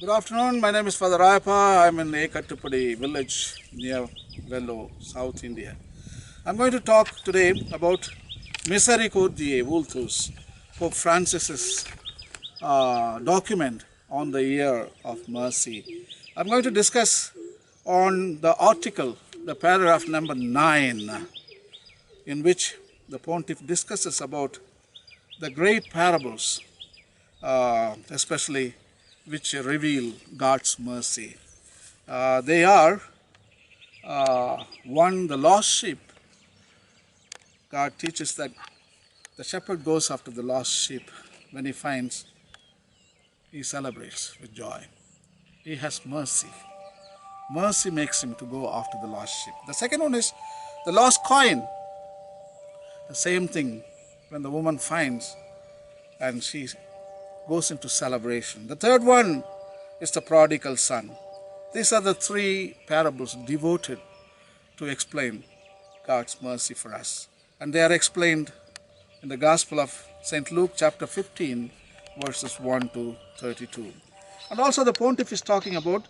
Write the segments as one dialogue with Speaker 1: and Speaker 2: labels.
Speaker 1: Good afternoon. My name is Father Rayappa. I'm in Ekattupudi village near Vellore, South India. I'm going to talk today about Misericordiae, Vultus, Pope Francis's document on the year of mercy. I'm going to discuss on the article, the paragraph number 9, in which the Pontiff discusses about the great parables, especially which reveal God's mercy. They are one, the lost sheep. God teaches that the shepherd goes after the lost sheep. When he finds, he celebrates with joy. He has mercy. Mercy makes him to go after the lost sheep. The second one is the lost coin. The same thing when the woman finds and she goes into celebration. The third one is the prodigal son. These are the three parables devoted to explain God's mercy for us. And they are explained in the Gospel of St. Luke chapter 15 verses 1 to 32. And also the Pontiff is talking about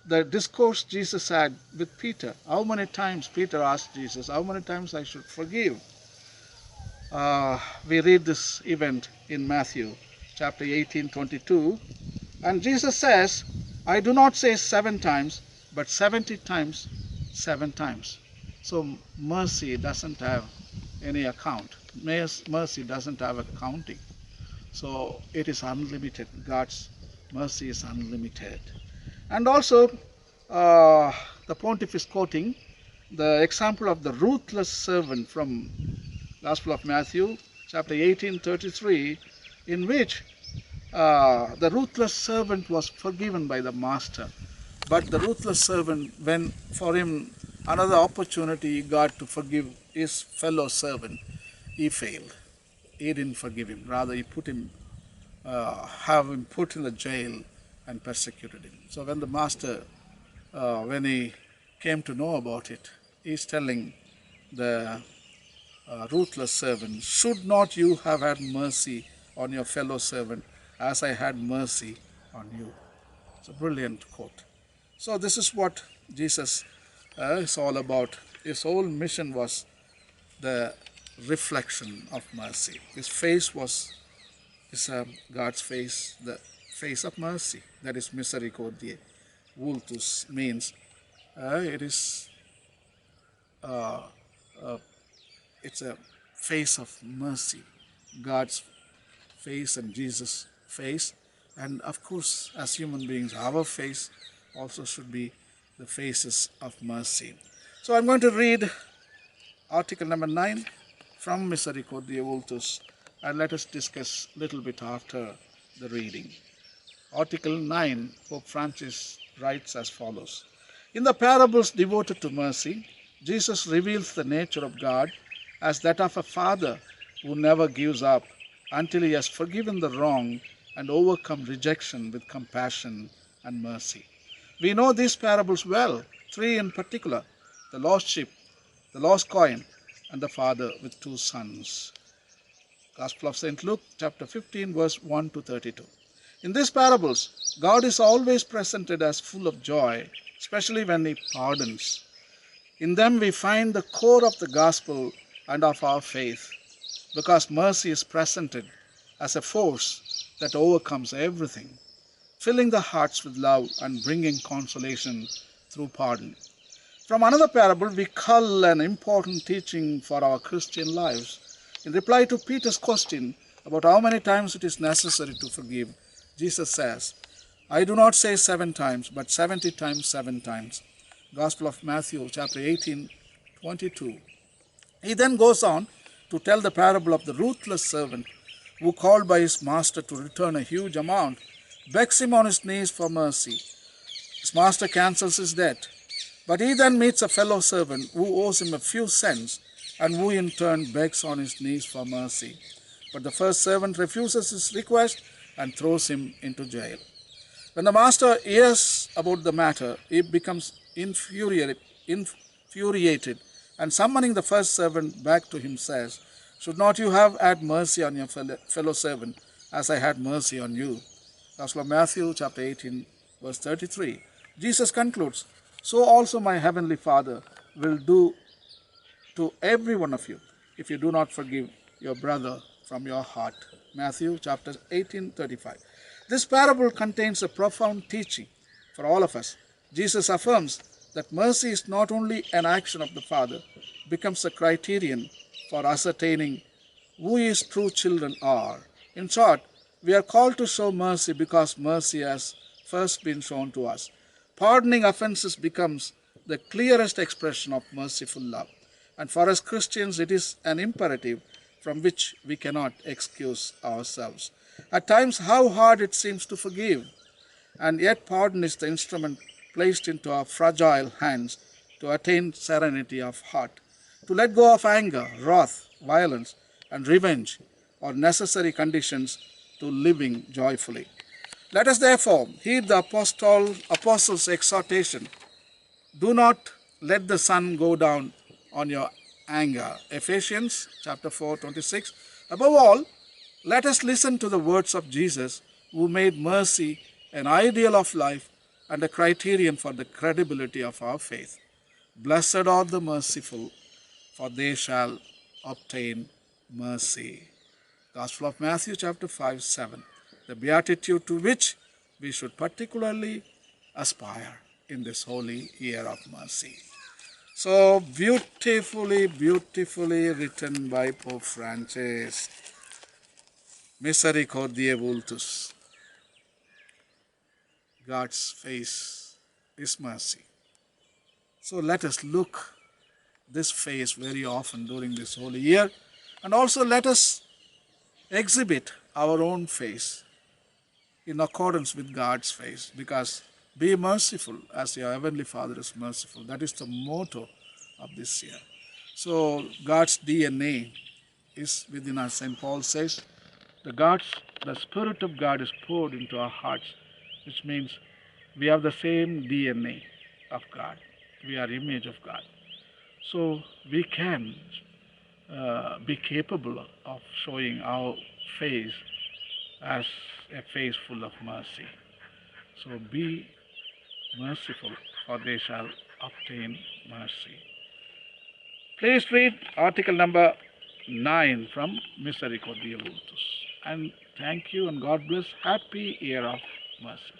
Speaker 1: the discourse Jesus had with Peter. How many times Peter asked Jesus, how many times I should forgive? We read this event in Matthew chapter 18:22, and Jesus says, I do not say 7 times, but 70 times 7 times. So mercy doesn't have any account. Mercy doesn't have a counting. So it is unlimited. God's mercy is unlimited. And also the Pontiff is quoting the example of the ruthless servant from Gospel of Matthew chapter 18:33, in which the ruthless servant was forgiven by the master, but the ruthless servant, when for him another opportunity he got to forgive his fellow servant, he failed. He didn't forgive him. Rather, he put him, have him put in the jail and persecuted him. So when the master, when he came to know about it, he's telling the ruthless servant, should not you have had mercy on your fellow servant as I had mercy on you? It's a brilliant quote. So this is what Jesus is all about. His whole mission was the reflection of mercy. His face is God's face, the face of mercy. That is Misericordiae. Vultus means it's a face of mercy. God's face and Jesus' face. And of course, as human beings, our face also should be the faces of mercy. So I'm going to read article number 9 from Misericordiae Vultus, and let us discuss a little bit after the reading. Article 9, Pope Francis writes as follows. In the parables devoted to mercy, Jesus reveals the nature of God as that of a father who never gives up until he has forgiven the wrong and overcome rejection with compassion and mercy. We know these parables well, 3 in particular, the lost sheep, the lost coin, and the father with 2 sons. Gospel of St. Luke, chapter 15, verse 1 to 32. In these parables, God is always presented as full of joy, especially when he pardons. In them we find the core of the gospel and of our faith, because mercy is presented as a force that overcomes everything, filling the hearts with love and bringing consolation through pardon. From another parable, we cull an important teaching for our Christian lives. In reply to Peter's question about how many times it is necessary to forgive, Jesus says, I do not say 7 times, but 70 times 7 times. Gospel of Matthew, chapter 18:22. He then goes on to tell the parable of the ruthless servant who, called by his master to return a huge amount, begs him on his knees for mercy. His master cancels his debt, but he then meets a fellow servant who owes him a few cents and who in turn begs on his knees for mercy. But the first servant refuses his request and throws him into jail. When the master hears about the matter, he becomes infuriated and summoning the first servant back to him says, should not you have had mercy on your fellow servant as I had mercy on you? Gospel of Matthew chapter 18 Verse 33. Jesus concludes, so also my heavenly Father will do to every one of you if you do not forgive your brother from your heart. Matthew chapter 18:35. This parable contains a profound teaching for all of us. Jesus affirms that mercy is not only an action of the Father, becomes a criterion for ascertaining who his true children are. In short, we are called to show mercy because mercy has first been shown to us. Pardoning offenses becomes the clearest expression of merciful love. And for us Christians, it is an imperative from which we cannot excuse ourselves. At times, how hard it seems to forgive, and yet pardon is the instrument placed into our fragile hands to attain serenity of heart. To let go of anger, wrath, violence, and revenge are necessary conditions to living joyfully. Let us therefore heed the apostle's exhortation. Do not let the sun go down on your anger. Ephesians chapter 4:26. Above all, let us listen to the words of Jesus, who made mercy an ideal of life and a criterion for the credibility of our faith. Blessed are the merciful, for they shall obtain mercy. Gospel of Matthew chapter 5:7. The beatitude to which we should particularly aspire in this holy year of mercy. So beautifully written by Pope Francis. Misericordiae Vultus. God's face is mercy. So let us look this face very often during this holy year, and also let us exhibit our own face in accordance with God's face, because be merciful as your heavenly Father is merciful. That is the motto of this year. So God's DNA is within us. St. Paul says, the Spirit of God is poured into our hearts, which means we have the same DNA of God. We are image of God. So we can be capable of showing our face as a face full of mercy. So be merciful, for they shall obtain mercy. Please read article number 9 from Misericordiae Vultus. And thank you, and God bless. Happy year of mercy.